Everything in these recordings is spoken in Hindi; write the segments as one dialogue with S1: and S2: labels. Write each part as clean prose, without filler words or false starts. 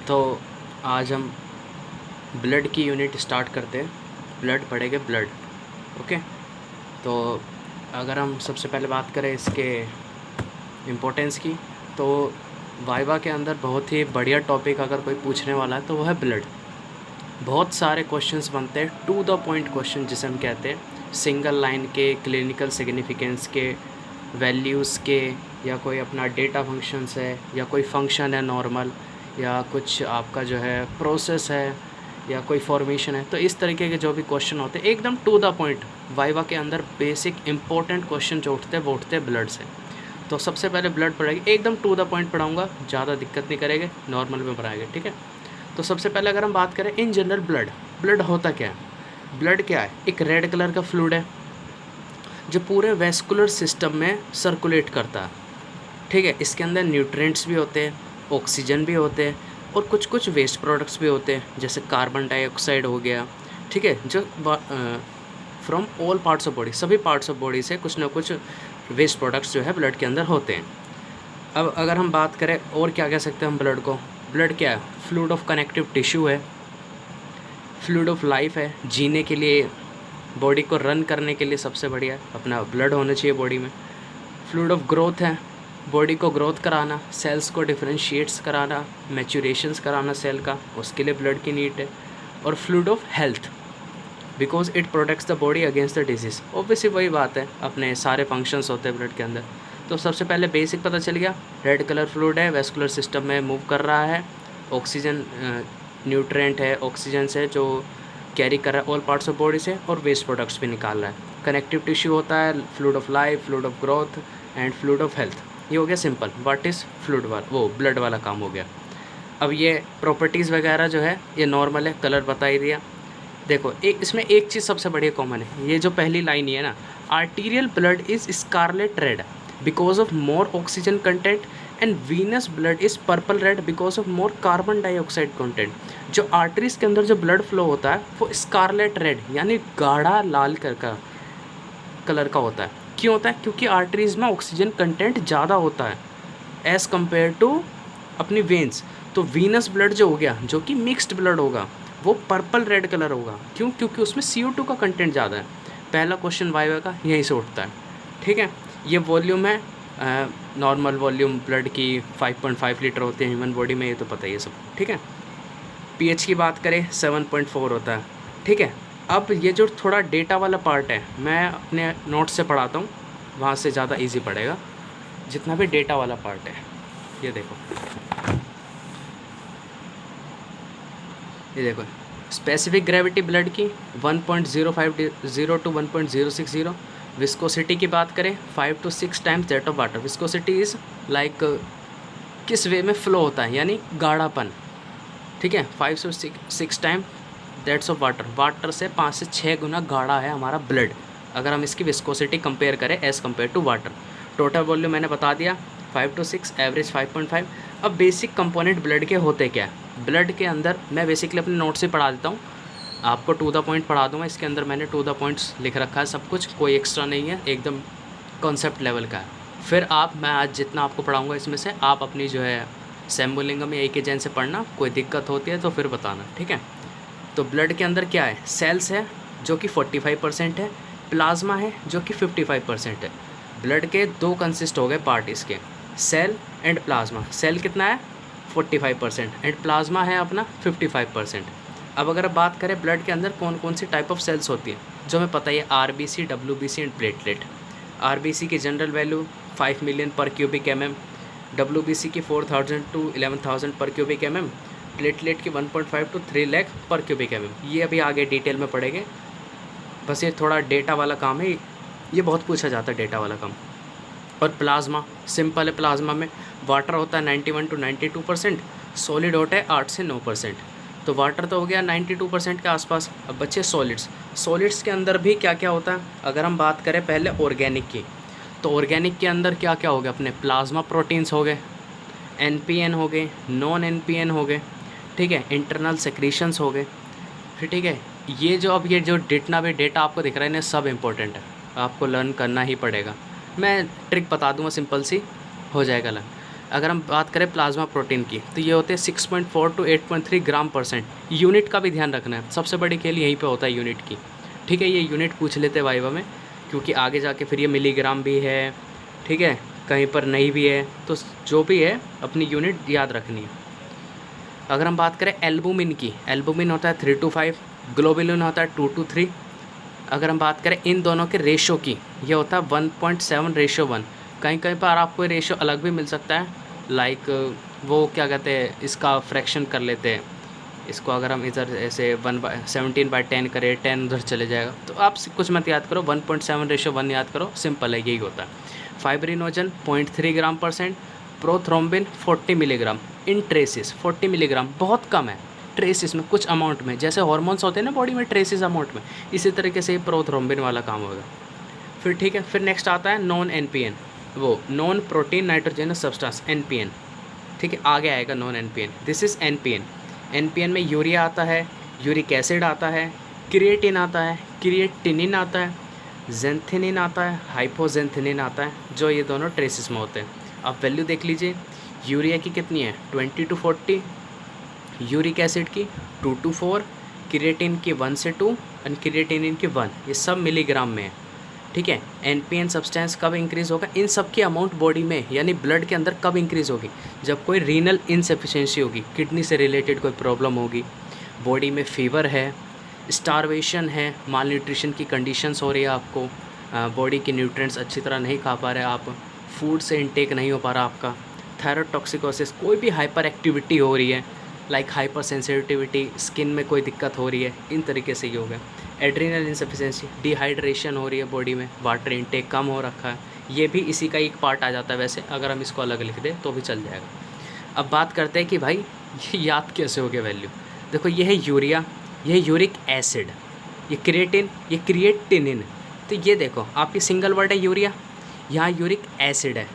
S1: तो आज हम ब्लड की यूनिट स्टार्ट करते हैं। ब्लड पढ़ेंगे, ब्लड। ओके। तो अगर हम सबसे पहले बात करें इसके इम्पोर्टेंस की, तो वाइवा के अंदर बहुत ही बढ़िया टॉपिक अगर कोई पूछने वाला है तो वो है ब्लड। बहुत सारे क्वेश्चंस बनते हैं, टू द पॉइंट क्वेश्चन जिसे हम कहते हैं, सिंगल लाइन के, क्लिनिकल सिग्निफिकेंस के, वैल्यूज़ के, या कोई अपना डेटा फंक्शंस है, या कोई फंक्शन है नॉर्मल, या कुछ आपका जो है प्रोसेस है, या कोई फॉर्मेशन है। तो इस तरीके के जो भी क्वेश्चन होते हैं एकदम टू द पॉइंट, वाइवा के अंदर बेसिक इंपॉर्टेंट क्वेश्चन जो उठते हैं वो उठते हैं ब्लड से। तो सबसे पहले ब्लड पढ़ाएंगे, एकदम टू द पॉइंट पढ़ाऊँगा, ज़्यादा दिक्कत नहीं करेंगे, नॉर्मल में पढ़ाएंगे, ठीक है। तो सबसे पहले अगर हम बात करें इन जनरल ब्लड, ब्लड होता क्या है? ब्लड क्या है? एक रेड कलर का फ्लूइड है जो पूरे वेस्कुलर सिस्टम में सर्कुलेट करता है, ठीक है। इसके अंदर न्यूट्रिएंट्स भी होते हैं, ऑक्सीजन भी होते हैं, और कुछ कुछ वेस्ट प्रोडक्ट्स भी होते हैं, जैसे कार्बन डाइऑक्साइड हो गया, ठीक है, जो from all parts of body, सभी पार्ट्स ऑफ बॉडी से कुछ ना कुछ वेस्ट प्रोडक्ट्स जो है ब्लड के अंदर होते हैं। अब अगर हम बात करें और क्या कह सकते हैं हम ब्लड को, ब्लड क्या है? फ्लूइड ऑफ कनेक्टिव टिश्यू है, फ्लूइड ऑफ लाइफ है, जीने के लिए, बॉडी को रन करने के लिए सबसे बढ़िया अपना ब्लड होना चाहिए बॉडी में। फ्लूइड ऑफ ग्रोथ है, बॉडी को ग्रोथ कराना, सेल्स को डिफरेंशिएट्स कराना, मैच्योरेशंस कराना सेल का, उसके लिए ब्लड की नीड है। और fluid of health, because it protects the body against the disease. Obviously वही बात है, अपने सारे फंक्शंस होते हैं ब्लड के अंदर। तो सबसे पहले बेसिक पता चल गया, रेड कलर फ्लूइड है, वेस्कुलर सिस्टम में मूव कर रहा है, ऑक्सीजन न्यूट्रिएंट है, ऑक्सीजन से जो कैरी कर रहा है ऑल पार्ट्स ऑफ बॉडी से, और वेस्ट प्रोडक्ट्स भी निकाल रहा है। कनेक्टिव टिश्यू होता है, fluid of life, fluid of growth and fluid of health. ये हो गया सिंपल, व्हाट इज़ फ्लूइड वाला, वो ब्लड वाला काम हो गया। अब ये प्रॉपर्टीज़ वगैरह जो है ये नॉर्मल है, कलर बता ही दिया। देखो एक इसमें एक चीज़ सबसे बढ़िया कॉमन है, ये जो पहली लाइन ही है ना, arterial blood is scarlet red because of more oxygen content, and venous blood is purple red because of more carbon dioxide content. जो आर्टरीज के अंदर जो ब्लड फ्लो होता है वो स्कारलेट रेड यानी गाढ़ा लाल कलर का होता है। क्यों होता है? क्योंकि आर्टरीज में ऑक्सीजन कंटेंट ज़्यादा होता है एज़ कम्पेयर टू अपनी वेन्स। तो वीनस ब्लड जो हो गया, जो कि मिक्स्ड ब्लड होगा, वो पर्पल रेड कलर होगा। क्यों? क्योंकि उसमें CO2 का कंटेंट ज़्यादा है। पहला क्वेश्चन वाइवा का यहीं से उठता है, ठीक है। ये वॉल्यूम है, नॉर्मल वॉल्यूम ब्लड की 5.5 लीटर होते हैं ह्यूमन बॉडी में, ये तो पता ही है सब, ठीक है। pH की बात करें 7.4 होता है, ठीक है। अब ये जो थोड़ा डेटा वाला पार्ट है, मैं अपने नोट्स से पढ़ाता हूँ, वहाँ से ज़्यादा इजी पड़ेगा। जितना भी डेटा वाला पार्ट है, ये देखो, ये देखो, स्पेसिफिक ग्रेविटी ब्लड की 1.050 टू 1.060। विस्कोसिटी की बात करें 5 to 6 times that of water. Viscosity is like किस वे में फ़्लो होता है, यानी गाढ़ापन, ठीक है। 5 से 6 time that's of water, water से 5 से 6 गुना गाढ़ा है हमारा ब्लड, अगर हम इसकी विस्कोसिटी कंपेयर करें as compare to water. Total volume मैंने बता दिया 5 to 6, एवरेज 5.5। अब बेसिक कंपोनेंट ब्लड के होते क्या है? ब्लड के अंदर मैं बेसिकली अपने नोट से पढ़ा देता हूँ, आपको टू द पॉइंट पढ़ा दूँगा। इसके अंदर मैंने टू द पॉइंट्स लिख रखा है, सब कुछ, कोई एक्स्ट्रा नहीं है, एकदम कॉन्सेप्ट लेवल का है। फिर मैं आज जितना आपको पढ़ाऊँगा इसमें से आप अपनी जो है सैम्बुलिंगम या एक जैन से पढ़ना, कोई दिक्कत होती है तो फिर बताना, ठीक है। तो ब्लड के अंदर क्या है? सेल्स है जो कि 45% है, प्लाज्मा है जो कि 55% है। ब्लड के दो कंसिस्ट हो गए पार्ट इसके, सेल एंड प्लाज्मा। सेल कितना है? 45% एंड प्लाज्मा है अपना 55%। अब अगर बात करें ब्लड के अंदर कौन कौन सी टाइप ऑफ सेल्स होती है, जो हमें पता ही है, RBC, WBC and platelet. RBC की जनरल वैल्यू 5 मिलियन पर क्यूबिक mm, WBC की 4000 to 11000 पर क्यूबिक mm, प्लेटलेट की 1.5 to 3 लाख पर क्यूबिक mm। ये अभी आगे डिटेल में पढ़ेंगे, बस ये थोड़ा डेटा वाला काम है, ये बहुत पूछा जाता है डेटा वाला काम। और प्लाज्मा सिंपल है, प्लाज्मा में वाटर होता है 91 to 92%, सॉलिड होता है 8 से 9%। तो वाटर तो हो गया 92% के आसपास। अब बच्चे सॉलिड्स, सॉलिड्स के अंदर भी क्या क्या होता है? अगर हम बात करें पहले ऑर्गेनिक की, तो ऑर्गेनिक के अंदर क्या क्या हो गया? अपने प्लाज्मा प्रोटीन्स हो गए, NPN हो गए, नॉन NPN हो गए, ठीक है, इंटरनल सेक्रीशंस हो गए, फिर ठीक है। ये जो जितना भी डेटा आपको दिख रहा है इन्हें सब इम्पोर्टेंट है, आपको लर्न करना ही पड़ेगा। मैं ट्रिक बता दूंगा, सिंपल सी हो जाएगा लर्न। अगर हम बात करें प्लाज्मा प्रोटीन की तो ये होते हैं 6.4 to 8.3 ग्राम %। यूनिट का भी ध्यान रखना है, सबसे बड़ी खेल यहीं पे होता है यूनिट की। ठीक है, ये यूनिट पूछ लेते हैं वाइवा में, क्योंकि आगे जाके फिर ये मिलीग्राम भी है, ठीक है, कहीं पर नहीं भी है, तो जो भी है अपनी यूनिट याद रखनी है। अगर हम बात करें एल्बुमिन की, एल्बुमिन होता है 3 to 5, ग्लोबुलिन होता है 2 to 3। अगर हम बात करें इन दोनों के रेशो की, ये होता है 1.7:1। कहीं कहीं पर आपको रेशो अलग भी मिल सकता है, लाइक वो क्या कहते हैं, इसका फ्रैक्शन कर लेते हैं इसको। अगर हम इधर ऐसे 17/10 करें, 10 उधर चले जाएगा, तो आप कुछ मत याद करो, 1.7:1 याद करो, सिंपल है, यही होता है। फाइब्रिनोजन 0.3 ग्राम %, प्रोथ्रोम्बिन 40 मिलीग्राम, इन ट्रेसिस 40 मिलीग्राम बहुत कम है, ट्रेसिस में कुछ अमाउंट में, जैसे हॉर्मोन्स होते हैं ना बॉडी में ट्रेसिस अमाउंट में, इसी तरीके से प्रोथ्रोम्बिन वाला काम होगा। फिर ठीक है, फिर नेक्स्ट आता है नॉन एनपीएन, वो non protein nitrogenous substance, NPN. ठीक है, आगे आएगा non NPN, this is NPN. NPN में यूरिया आता है, यूरिक एसिड आता है, क्रिएटिन आता है, क्रिएटिनिन आता है, जेंथिनिन आता है, हाइपोजेंथिनिन आता है, जो ये दोनों ट्रेसिस में होते हैं। आप वैल्यू देख लीजिए, यूरिया की कितनी है 20 to 40, यूरिक एसिड की 2 to 4, क्रिएटिन की 1 से 2 और क्रिएटिनिन की 1, ये सब मिलीग्राम में है। ठीक है, एनपीएन सब्सटेंस कब इंक्रीज़ होगा, इन सब की अमाउंट बॉडी में यानी ब्लड के अंदर कब इंक्रीज़ होगी, जब कोई रीनल इनसफिशिएंसी होगी, किडनी से रिलेटेड कोई प्रॉब्लम होगी, बॉडी में फीवर है, स्टारवेशन है, माल न्यूट्रिशन की कंडीशंस हो रही है, आपको बॉडी के न्यूट्रिएंट्स अच्छी तरह नहीं खा पा रहे आप, फूड से इनटेक नहीं हो पा रहा आपका, थायराइड टॉक्सिकोसिस, कोई भी हाइपर एक्टिविटी हो रही है, लाइक हाइपर सेंसिटिविटी, स्किन में कोई दिक्कत हो रही है, इन तरीके से ये हो गया। एड्रीनल इंसफिशिएंसी, डिहाइड्रेशन हो रही है बॉडी में, वाटर इनटेक कम हो रखा है, ये भी इसी का एक पार्ट आ जाता है। वैसे अगर हम इसको अलग लिख दें तो भी चल जाएगा। अब बात करते हैं कि भाई ये याद कैसे हो गया वैल्यू। देखो, ये है यूरिया, ये है यूरिक एसिड, ये क्रिएटिन, ये क्रिएटिनिन। तो ये देखो, आपकी सिंगल वर्ड है यूरिया, यहाँ यूरिक एसिड है,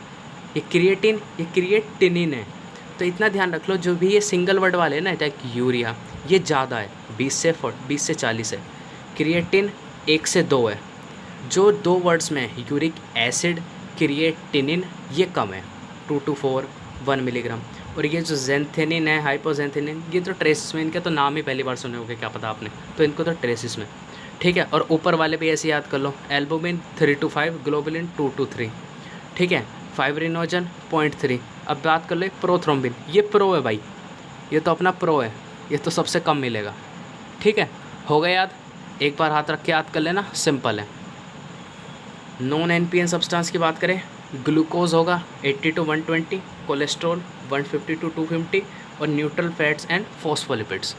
S1: ये क्रिएटिन, ये क्रिएटिनिन है। तो इतना ध्यान रख लो, जो भी ये सिंगल वर्ड वाले हैं ना, लाइक यूरिया, ये ज़्यादा है, 20 से 40 है, क्रिएटिन 1 से 2 है, जो 2 वर्ड्स में है यूरिक एसिड, क्रिएटिनिन, ये कम है, 2 to 4, 1 मिलीग्राम। और ये जो जेंथेनिन है, हाइपोजेंथेनिन, ये तो ट्रेसिस में, इनके तो नाम ही पहली बार सुने होंगे, क्या पता आपने, तो इनको तो ट्रेसिस में। ठीक है, और ऊपर वाले भी ऐसे याद कर लो, एल्बुमिन 3 to 5, ग्लोबुलिन 2 to 3। ठीक है, फाइब्रिनोजन 0.3। अब बात कर लो प्रोथ्रोम्बिन, ये प्रो है भाई, ये तो अपना प्रो है, ये तो सबसे कम मिलेगा। ठीक है, हो गया याद, एक बार हाथ रख के याद कर लेना, सिंपल है। नॉन एनपीएन सब्सटेंस की बात करें, ग्लूकोज होगा 80 to 120, कोलेस्ट्रॉल 150 to 250, और neutral fats and phospholipids.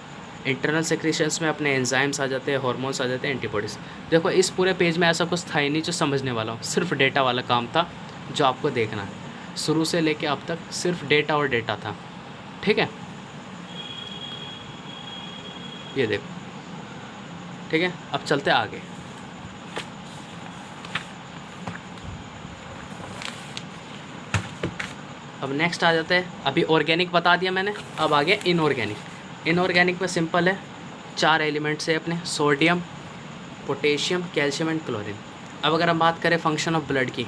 S1: Internal secretions में अपने एंजाइम्स आ जाते हैं, हार्मोन्स आ जाते हैं, एंटीबॉडीज़। देखो, इस पूरे पेज में ऐसा कुछ था ही नहीं जो समझने वाला हो, सिर्फ डेटा वाला काम था जो आपको देखना है। शुरू से लेके अब तक सिर्फ डेटा और डेटा था। ठीक है, ये देखो। ठीक है, अब चलते आगे। अब नेक्स्ट आ जाते हैं, अभी ऑर्गेनिक बता दिया मैंने, अब आ गया इनऑर्गेनिक। इनऑर्गेनिक में सिंपल है, 4 एलिमेंट्स है अपने, sodium, potassium, calcium and chlorine. अब अगर हम बात करें फंक्शन ऑफ ब्लड की,